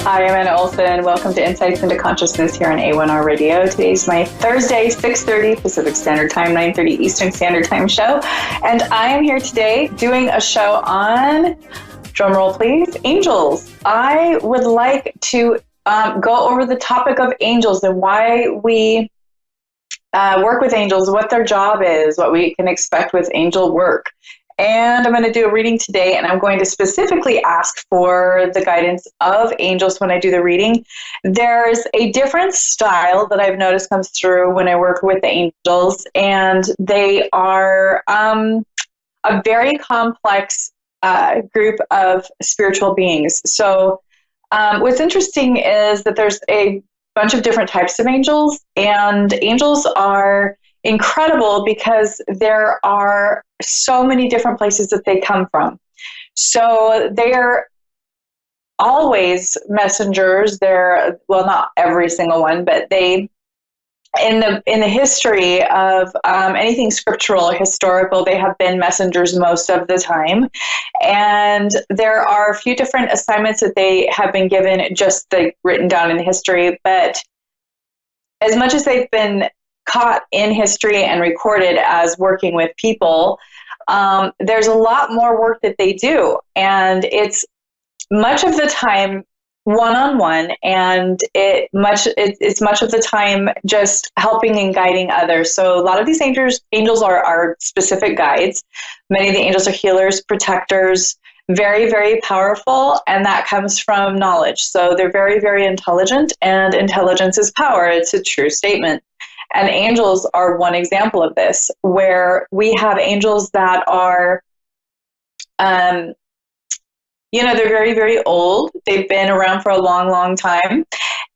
Hi, I'm Anna Olsen. Welcome to Insights into Consciousness here on A1R Radio. Today's my Thursday, 6:30 Pacific Standard Time, 9:30 Eastern Standard Time show. And I am here today doing a show on, drumroll please, angels. I would like to go over the topic of angels and why we work with angels, what their job is, what we can expect with angel work. And I'm going to do a reading today, and I'm going to specifically ask for the guidance of angels when I do the reading. There's a different style that I've noticed comes through when I work with the angels, and they are a very complex group of spiritual beings. So what's interesting is that there's a bunch of different types of angels, and angels are incredible because there are so many different places that they come from. So they're always messengers. They're, well, not every single one, but they, in the history of anything scriptural or historical, they have been messengers most of the time. And there are a few different assignments that they have been given, just like written down in history. But as much as they've been caught in history and recorded as working with people, there's a lot more work that they do, and it's much of the time one-on-one, and it's much of the time just helping and guiding others. So a lot of these angels are specific guides. Many of the angels are healers, protectors, very, very powerful, and that comes from knowledge. So they're very, very intelligent, and intelligence is power. It's a true statement. And angels are one example of this, where we have angels that are, they're very, very old. They've been around for a long, long time.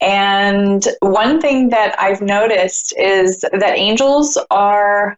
And one thing that I've noticed is that angels are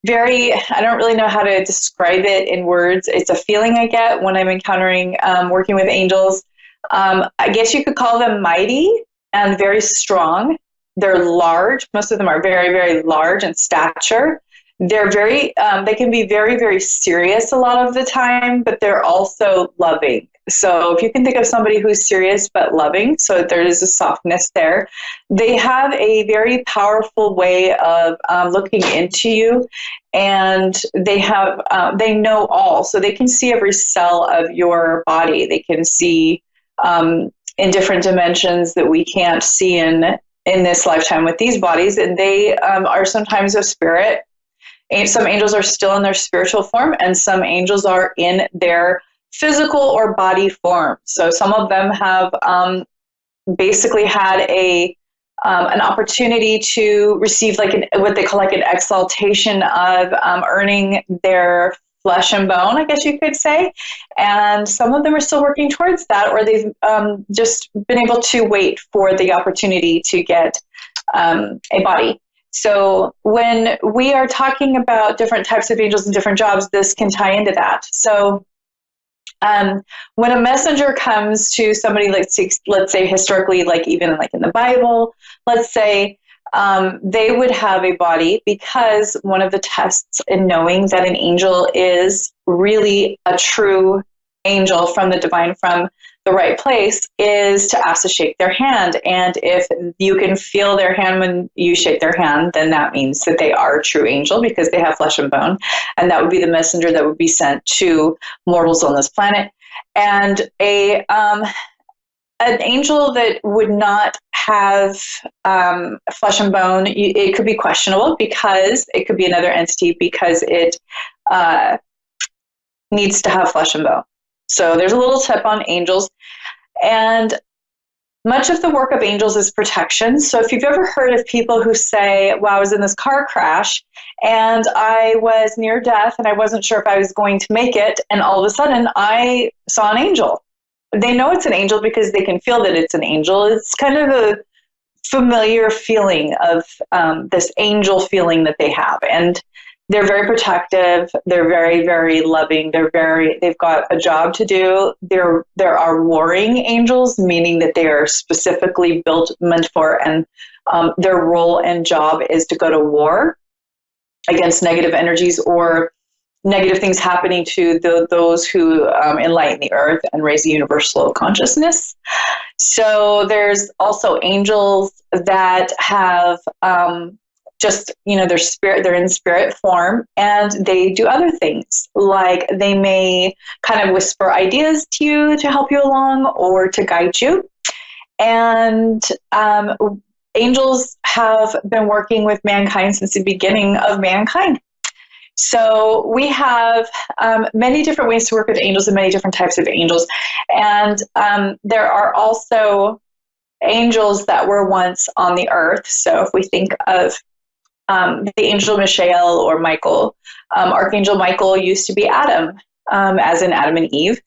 I don't really know how to describe it in words. It's a feeling I get when I'm encountering, working with angels. I guess you could call them mighty and very strong. They're large. Most of them are very, very large in stature. They're they can be very, very serious a lot of the time, but they're also loving. So if you can think of somebody who's serious but loving, so there is a softness there. They have a very powerful way of looking into you, and they know all. So they can see every cell of your body. They can see in different dimensions that we can't see in this lifetime with these bodies, and they are sometimes of spirit. And some angels are still in their spiritual form, and some angels are in their physical or body form. So some of them have basically had an opportunity to receive what they call an exaltation of earning their flesh and bone, I guess you could say. And some of them are still working towards that, or they've just been able to wait for the opportunity to get a body. So when we are talking about different types of angels and different jobs, this can tie into that. So when a messenger comes to somebody, let's say historically, even in the Bible, let's say, they would have a body, because one of the tests in knowing that an angel is really a true angel from the divine, from the right place, is to ask to shake their hand. And if you can feel their hand when you shake their hand, then that means that they are a true angel, because they have flesh and bone. And that would be the messenger that would be sent to mortals on this planet. And an angel that would not have flesh and bone, it could be questionable, because it could be another entity, because it needs to have flesh and bone. So there's a little tip on angels. And much of the work of angels is protection. So if you've ever heard of people who say, well, I was in this car crash and I was near death and I wasn't sure if I was going to make it, and all of a sudden I saw an angel. They know it's an angel because they can feel that it's an angel. It's kind of a familiar feeling of this angel feeling that they have. And they're very protective. They're very, very loving. They've got a job to do. There are warring angels, meaning that they are specifically meant for, and their role and job is to go to war against negative energies or negative things happening to those who enlighten the earth and raise the universal consciousness. So there's also angels that have just, their spirit, they're in spirit form, and they do other things. Like they may kind of whisper ideas to you to help you along or to guide you. And angels have been working with mankind since the beginning of mankind. So we have many different ways to work with angels and many different types of angels. And there are also angels that were once on the earth. So if we think of the angel Michael or Michael, Archangel Michael used to be Adam, as in Adam and Eve.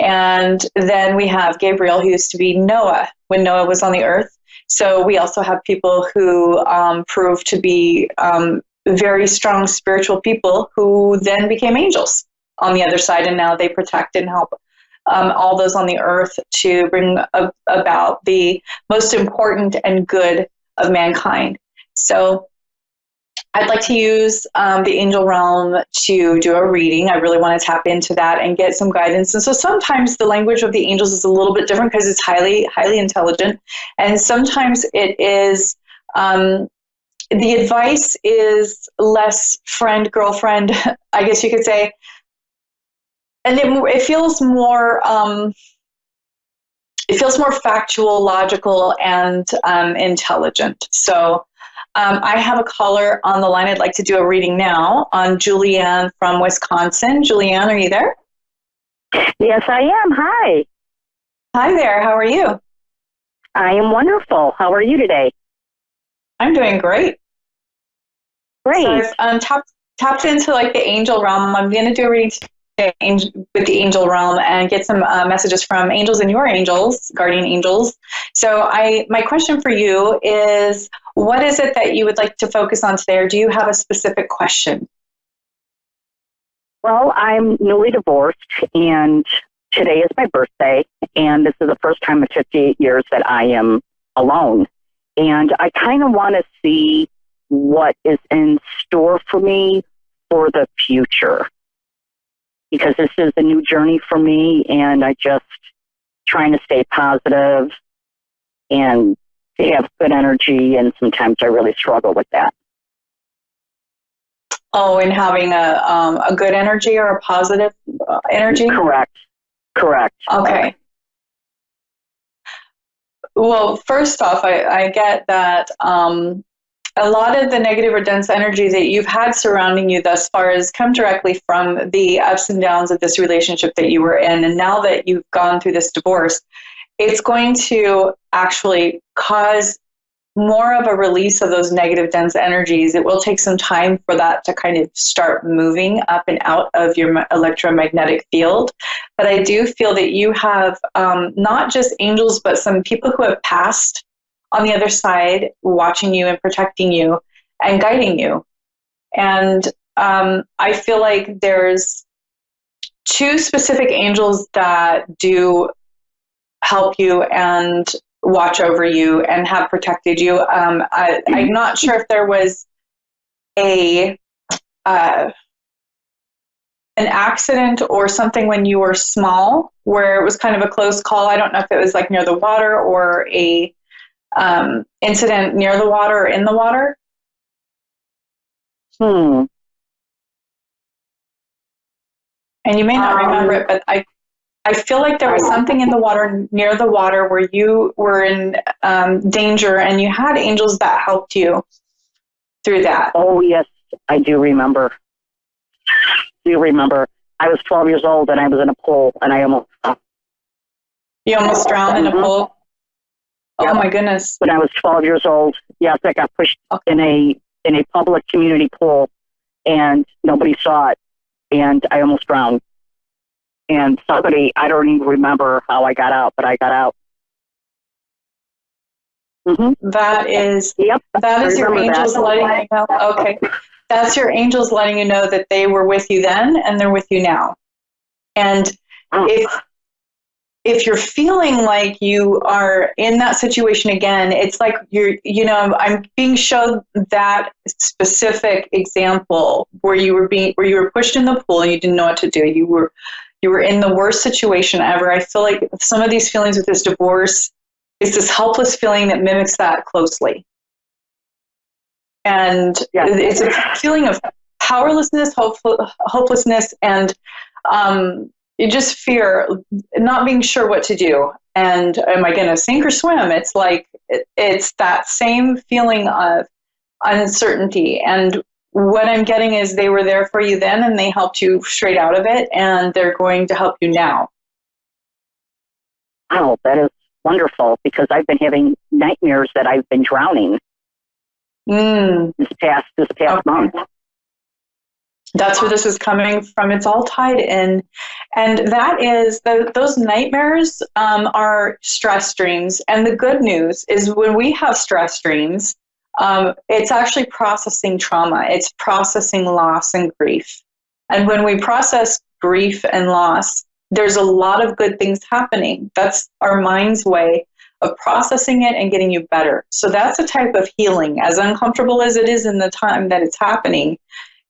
And then we have Gabriel, who used to be Noah when Noah was on the earth. So we also have people who prove to be very strong spiritual people who then became angels on the other side, and now they protect and help all those on the earth to bring about the most important and good of mankind. So I'd like to use the angel realm to do a reading. I really want to tap into that and get some guidance. And so sometimes the language of the angels is a little bit different because it's highly, highly intelligent. And sometimes it is, the advice is less friend, girlfriend, I guess you could say. And it feels more, factual, logical, and intelligent. So I have a caller on the line. I'd like to do a reading now on Julianne from Wisconsin. Julianne, are you there? Yes, I am. Hi. Hi there. How are you? I am wonderful. How are you today? I'm doing great. Great. So I've tapped into like the angel realm. I'm going to do a reading today with the angel realm and get some messages from angels and your angels, guardian angels. So my question for you is, what is it that you would like to focus on today, or do you have a specific question? Well, I'm newly divorced, and today is my birthday, and this is the first time in 58 years that I am alone. And I kind of want to see what is in store for me for the future, because this is a new journey for me, and I just trying to stay positive and to have good energy, and sometimes I really struggle with that. Oh, and having a good energy or a positive energy? Correct. Okay. Well, first off, I get that a lot of the negative or dense energy that you've had surrounding you thus far has come directly from the ups and downs of this relationship that you were in. And now that you've gone through this divorce, it's going to actually cause more of a release of those negative dense energies. It will take some time for that to kind of start moving up and out of your electromagnetic field. But I do feel that you have not just angels, but some people who have passed on the other side, watching you and protecting you and guiding you. And I feel like there's two specific angels that do help you and watch over you and have protected you. I'm not sure if there was an accident or something when you were small where it was kind of a close call. I don't know if it was like near the water or a incident near the water or in the water. And you may not remember it, but I feel like there was something in the water, near the water, where you were in danger, and you had angels that helped you through that. Oh, yes, I do remember. I was 12 years old, and I was in a pool, and I almost... You almost drowned in a pool? Oh, yep. My goodness. When I was 12 years old, yes, I got pushed in a public community pool, and nobody saw it, and I almost drowned. And somebody, I don't even remember how I got out, but I got out. That is, yep. That is your angels letting you know. Okay. That's your angels letting you know that they were with you then and they're with you now. And if you're feeling like you are in that situation again, it's like I'm being shown that specific example where you were pushed in the pool and you didn't know what to do. You were in the worst situation ever. I feel like some of these feelings with this divorce It's this helpless feeling that mimics that closely. And it's a feeling of powerlessness, hopelessness, and you just fear, not being sure what to do. And am I going to sink or swim? It's like, it's that same feeling of uncertainty. And what I'm getting is they were there for you then, and they helped you straight out of it, and they're going to help you now. Oh, that is wonderful, because I've been having nightmares that I've been drowning this past month. That's where this is coming from. It's all tied in. And that is, those nightmares are stress dreams. And the good news is when we have stress dreams, it's actually processing trauma. It's processing loss and grief. And when we process grief and loss, there's a lot of good things happening. That's our mind's way of processing it and getting you better. So that's a type of healing. As uncomfortable as it is in the time that it's happening,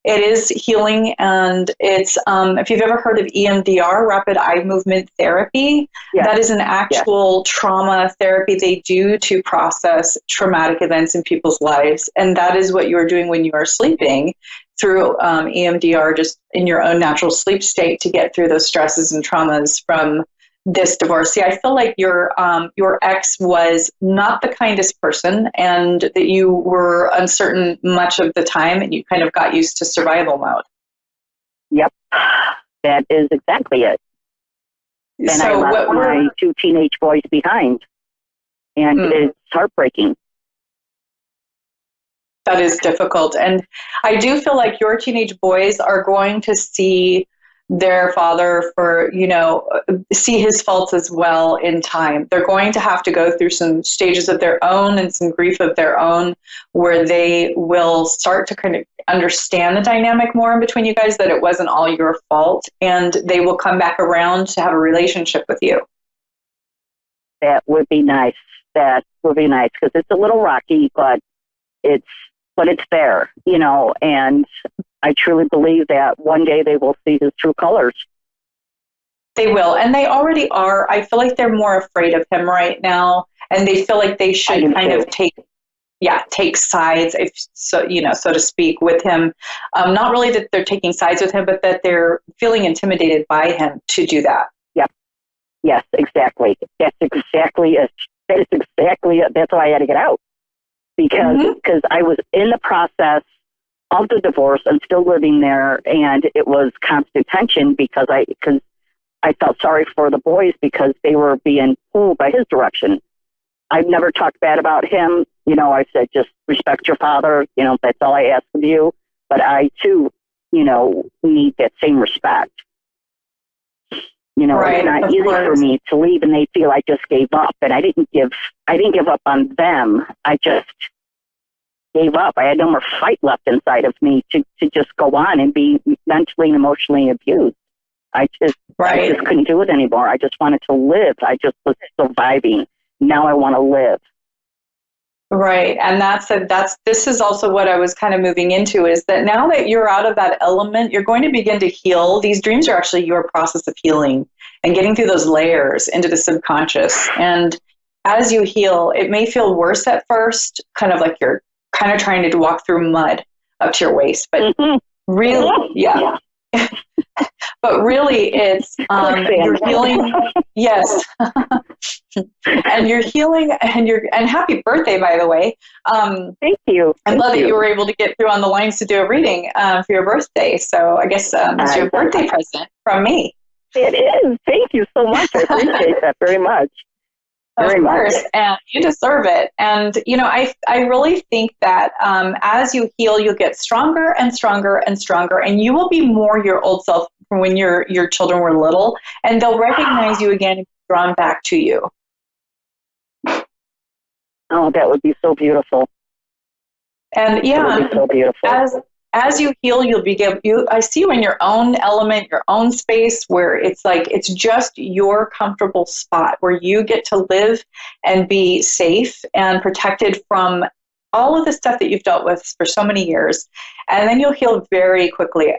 it is healing. And it's, if you've ever heard of EMDR, rapid eye movement therapy, that is an actual trauma therapy they do to process traumatic events in people's lives. And that is what you're doing when you are sleeping through EMDR, just in your own natural sleep state, to get through those stresses and traumas from this divorce. See, I feel like your ex was not the kindest person, and that you were uncertain much of the time, and you kind of got used to survival mode. Yep, that is exactly it. And so I left my 2 teenage boys behind, and it's heartbreaking. That is difficult. And I do feel like your teenage boys are going to see their father see his faults as well in time. They're going to have to go through some stages of their own and some grief of their own, where they will start to kind of understand the dynamic more in between you guys, that it wasn't all your fault, and they will come back around to have a relationship with you. That would be nice. That would be nice, because it's a little rocky, but it's there, and I truly believe that one day they will see his true colors. They will, and they already are. I feel like they're more afraid of him right now, and they feel like they should kind of take sides, so to speak, with him. Not really that they're taking sides with him, but that they're feeling intimidated by him to do that. Yep. Yes, exactly. That's exactly it. That's why I had to get out, because I was in the process of the divorce and still living there, and it was constant tension because I felt sorry for the boys because they were being pulled by his direction. I've never talked bad about him. I said, just respect your father. That's all I ask of you. But I too, need that same respect. Right, it's not easy for me to leave, and they feel I just gave up. And I didn't give up on them. I just gave up. I had no more fight left inside of me to just go on and be mentally and emotionally abused. I just couldn't do it anymore. I just wanted to live. I just was surviving. Now I want to live. Right. And this is also what I was kind of moving into, is that now that you're out of that element, you're going to begin to heal. These dreams are actually your process of healing and getting through those layers into the subconscious. And as you heal, it may feel worse at first, kind of like you're kind of trying to walk through mud up to your waist, but really, yeah. But really, it's you're healing. Yes, and you're healing, and happy birthday, by the way. Thank you. I love that you were able to get through on the lines to do a reading for your birthday. So I guess it's your birthday present from me. It is. Thank you so much. I appreciate that very much. Of course, and you deserve it. And, I really think that as you heal, you'll get stronger and stronger and stronger, and you will be more your old self from when your children were little, and they'll recognize you again and be drawn back to you. Oh, that would be so beautiful. And that would be so beautiful. As you heal, I see you in your own element, your own space, where it's like it's just your comfortable spot where you get to live and be safe and protected from all of the stuff that you've dealt with for so many years, and then you'll heal very quickly.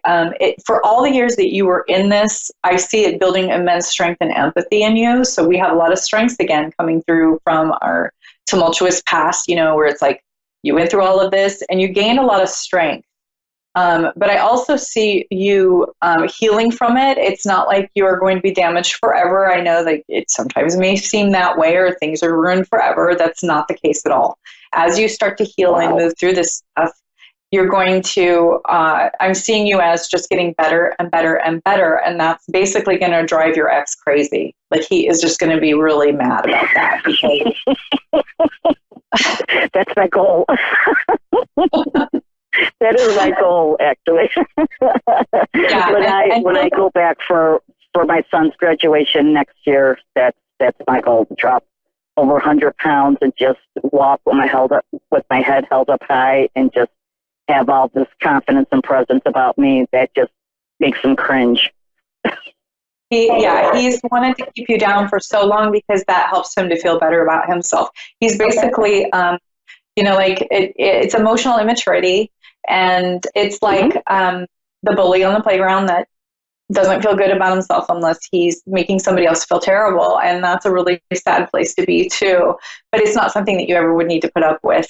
For all the years that you were in this, I see it building immense strength and empathy in you. So we have a lot of strengths again coming through from our tumultuous past, where it's like you went through all of this and you gained a lot of strength. But I also see you healing from it. It's not like you are going to be damaged forever. I know that it sometimes may seem that way, or things are ruined forever. That's not the case at all. As you start to heal and move through this stuff, you're going to, I'm seeing you as just getting better and better and better. And that's basically going to drive your ex crazy. Like, he is just going to be really mad about that. That's my goal. That is my goal, actually. Yeah, when I go back for my son's graduation next year, that's my goal, to drop over 100 pounds and just walk with my head held up high, and just have all this confidence and presence about me that just makes him cringe. He's wanted to keep you down for so long because that helps him to feel better about himself. He's basically, it's emotional immaturity. And it's like the bully on the playground that doesn't feel good about himself unless he's making somebody else feel terrible. And that's a really sad place to be too. But it's not something that you ever would need to put up with.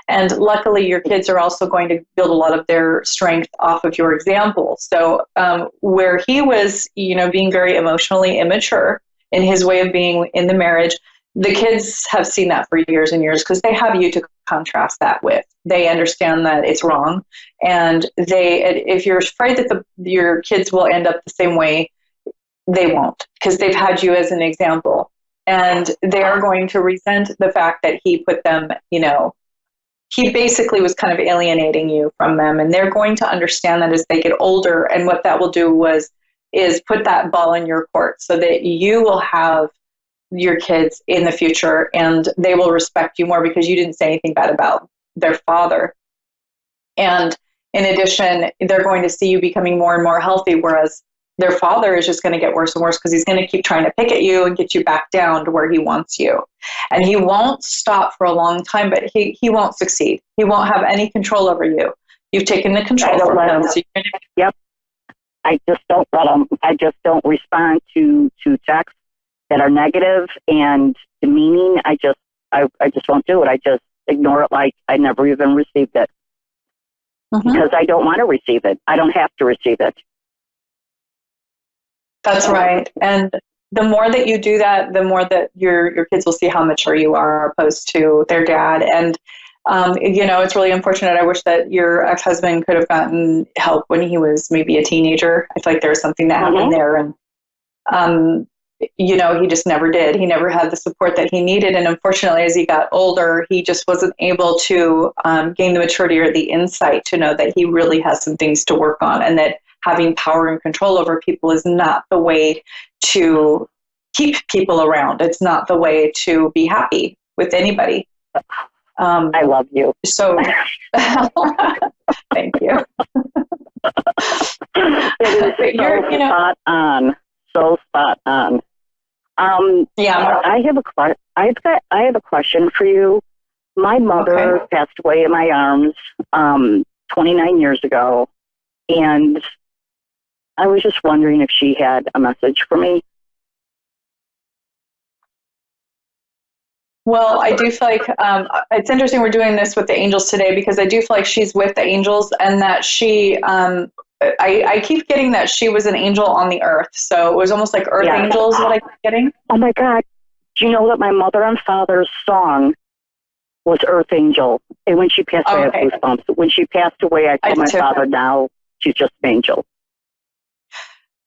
And luckily, your kids are also going to build a lot of their strength off of your example. So where he was, being very emotionally immature in his way of being in the marriage, the kids have seen that for years and years because they have you to contrast that with. They understand that it's wrong. And if you're afraid that your kids will end up the same way, they won't, because they've had you as an example. And they are going to resent the fact that he put them, he basically was kind of alienating you from them. And they're going to understand that as they get older. And what that will do is put that ball in your court so that you will have your kids in the future, and they will respect you more because you didn't say anything bad about their father. And in addition, they're going to see you becoming more and more healthy, whereas their father is just going to get worse and worse because he's going to keep trying to pick at you and get you back down to where he wants you. And he won't stop for a long time, but he won't succeed. He won't have any control over you. You've taken the control from him. Yep. I just don't let him. I just don't respond to texts that are negative and demeaning. I just won't do it. I just ignore it like I never even received it. Because I don't want to receive it. I don't have to receive it. That's right. And the more that you do that, the more that your kids will see how mature you are opposed to their dad. And, it's really unfortunate. I wish that your ex-husband could have gotten help when he was maybe a teenager. I feel like there was something that happened there. And, he just never did. He never had the support that he needed. And unfortunately, as he got older, he just wasn't able to gain the maturity or the insight to know that he really has some things to work on, and that having power and control over people is not the way to keep people around. It's not the way to be happy with anybody. I love you. So thank you. It is spot on. So spot on. I have a question for you. My mother passed away in my arms 29 years ago, and I was just wondering if she had a message for me. Well, I do feel like it's interesting we're doing this with the angels today, because I do feel like she's with the angels, and that she, I keep getting that she was an angel on the earth. So it was almost like earth angels that I keep getting. Oh my God. Do you know that my mother and father's song was Earth Angel? And when she passed away, I had goosebumps. When she passed away, I told my father, now she's just an angel.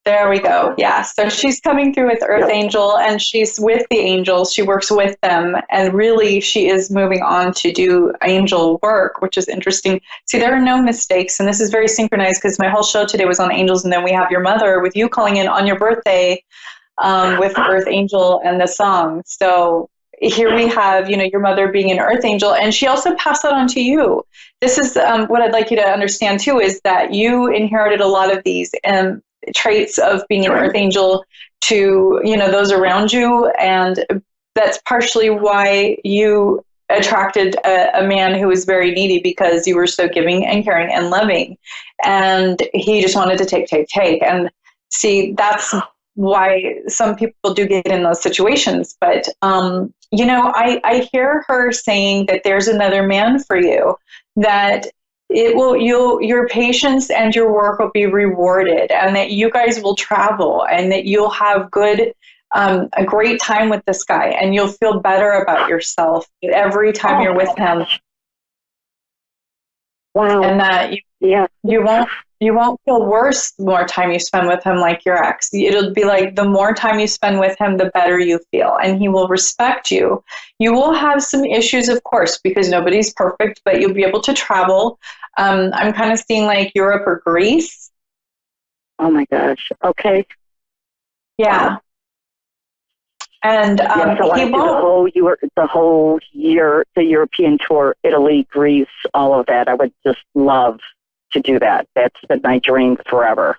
There we go. Yeah. So she's coming through with Earth Angel, and she's with the angels. She works with them. And really, she is moving on to do angel work, which is interesting. See, there are no mistakes. And this is very synchronized, because my whole show today was on angels. And then we have your mother with you calling in on your birthday with Earth Angel and the song. So here we have, your mother being an Earth Angel. And she also passed that on to you. This is what I'd like you to understand, too, is that you inherited a lot of these traits of being an Earth Angel to those around you, and that's partially why you attracted a man who was very needy because you were so giving and caring and loving. And he just wanted to take. And see, that's why some people do get in those situations. But, I hear her saying that there's another man for you, that your patience and your work will be rewarded, and that you guys will travel, and that you'll have a great time with this guy, and you'll feel better about yourself every time you're with him. Wow. And that you won't feel worse the more time you spend with him like your ex. It'll be like the more time you spend with him, the better you feel, and he will respect you. You will have some issues, of course, because nobody's perfect, but you'll be able to travel. I'm kind of seeing like Europe or Greece. Oh my gosh. Okay. Yeah. Wow. And so he won't. The whole year, the European tour, Italy, Greece, all of that. I would just love to do that. That's been my dream forever.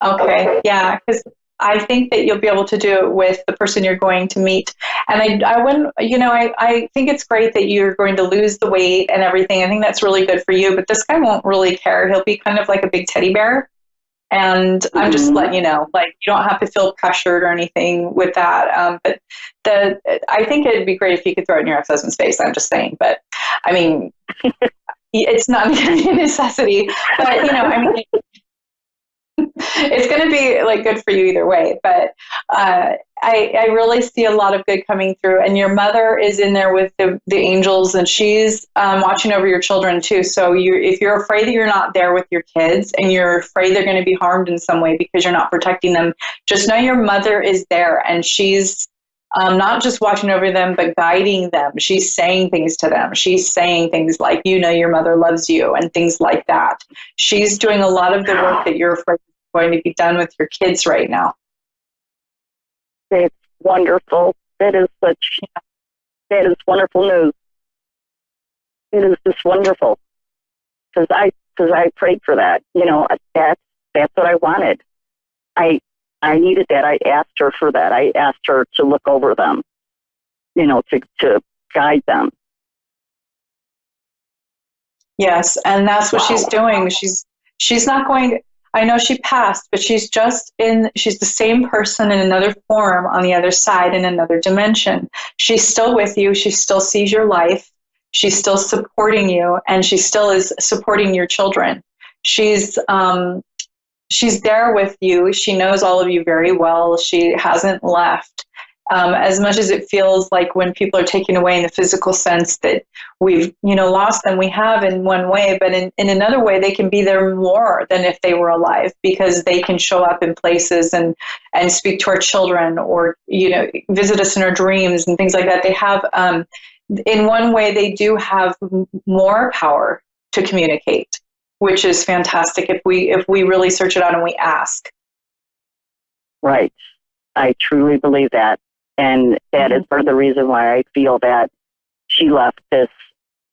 Okay, yeah, because I think that you'll be able to do it with the person you're going to meet. And I wouldn't, I think it's great that you're going to lose the weight and everything. I think that's really good for you. But this guy won't really care. He'll be kind of like a big teddy bear. And I'm just letting you know, like, you don't have to feel pressured or anything with that. But I think it'd be great if you could throw it in your ex-husband's face. I'm just saying. But I mean, it's not a necessity. But, it's going to be like good for you either way. But I really see a lot of good coming through. And your mother is in there with the angels, and she's watching over your children too. So if you're afraid that you're not there with your kids, and you're afraid they're going to be harmed in some way because you're not protecting them, just know your mother is there, and she's not just watching over them, but guiding them. She's saying things to them. She's saying things like, your mother loves you, and things like that. She's doing a lot of the work that you're afraid is going to be done with your kids right now. It's wonderful. That is wonderful news. It is just wonderful. Because I prayed for that. That's what I wanted. I needed that. I asked her for that. I asked her to look over them, to guide them. Yes, and that's what she's doing. She's not going to, I know she passed, but she's the same person in another form on the other side, in another dimension. She's still with you. She still sees your life. She's still supporting you, and she still is supporting your children. She's there with you. She knows all of you very well. She hasn't left. As much as it feels like when people are taken away in the physical sense that we've, lost them, we have in one way, but in another way, they can be there more than if they were alive, because they can show up in places and speak to our children, or, visit us in our dreams and things like that. They have, in one way, they do have more power to communicate, which is fantastic if we really search it out and we ask. Right. I truly believe that. And that is part of the reason why I feel that she left this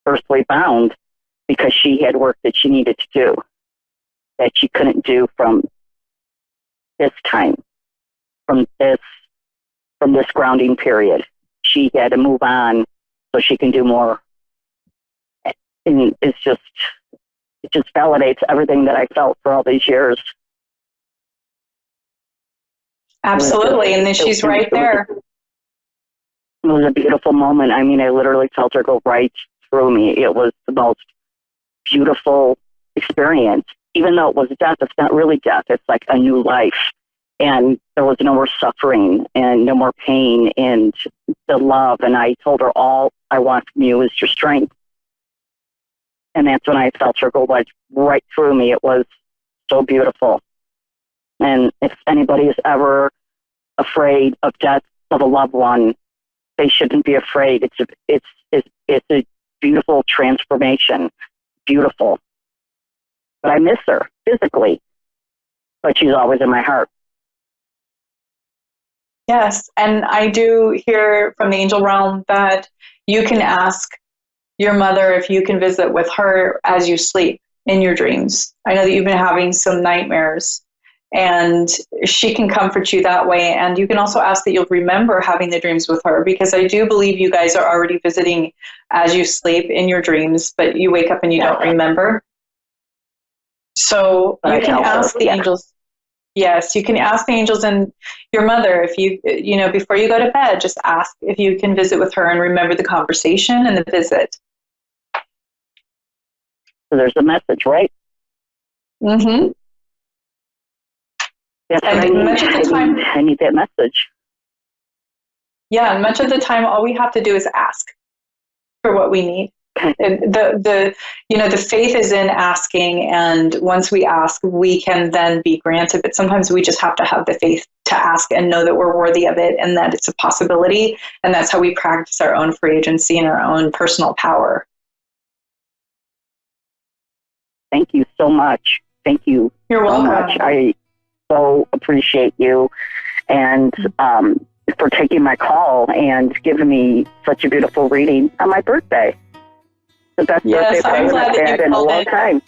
earthly bound, because she had work that she needed to do that she couldn't do from this time, from this grounding period. She had to move on so she can do more. And it just validates everything that I felt for all these years. Absolutely. And then she's right there. It was a beautiful moment. I mean, I literally felt her go right through me. It was the most beautiful experience. Even though it was death, it's not really death. It's like a new life. And there was no more suffering and no more pain, and the love. And I told her, all I want from you is your strength. And that's when I felt her go right through me. It was so beautiful. And if anybody is ever afraid of death of a loved one, they shouldn't be afraid. It's a beautiful transformation. Beautiful. But I miss her physically, but she's always in my heart. Yes, and I do hear from the angel realm that you can ask your mother if you can visit with her as you sleep in your dreams. I know that you've been having some nightmares, and she can comfort you that way. And you can also ask that you'll remember having the dreams with her, because I do believe you guys are already visiting as you sleep in your dreams, but you wake up and you don't remember. So you can ask the angels. Yes, you can ask the angels and your mother, if before you go to bed, just ask if you can visit with her and remember the conversation and the visit. So there's a message, right? Mm-hmm. Yes, and much of the time, I need that message. Yeah, and much of the time, all we have to do is ask for what we need. And the faith is in asking, and once we ask, we can then be granted. But sometimes we just have to have the faith to ask and know that we're worthy of it and that it's a possibility. And that's how we practice our own free agency and our own personal power. Thank you so much. Thank you. You're welcome. So much. I so appreciate you and for taking my call and giving me such a beautiful reading on my birthday. The best birthday I'm glad that you in a long time.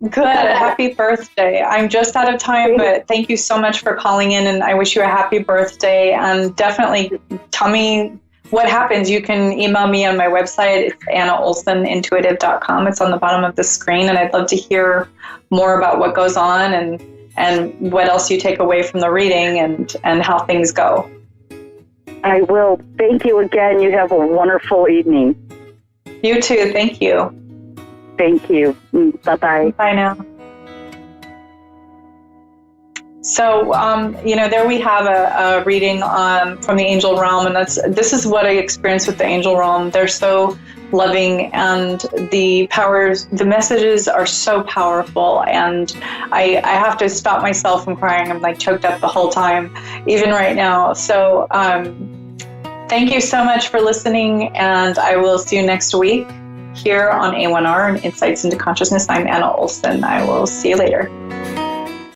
Good. Happy birthday. I'm just out of time, but thank you so much for calling in, and I wish you a happy birthday. And definitely tell me what happens. You can email me on my website. It's AnnaOlsenIntuitive.com. It's on the bottom of the screen, and I'd love to hear more about what goes on and what else you take away from the reading and how things go. I will. Thank you again. You have a wonderful evening. You too. Thank you. Thank you. Bye-bye. Bye now. So, there we have a reading from the angel realm, and this is what I experienced with the angel realm. They're so loving, and the messages are so powerful, and I have to stop myself from crying. I'm like choked up the whole time, even right now. So, thank you so much for listening, and I will see you next week here on A1R and Insights into Consciousness. I'm Anna Olsen. I will see you later.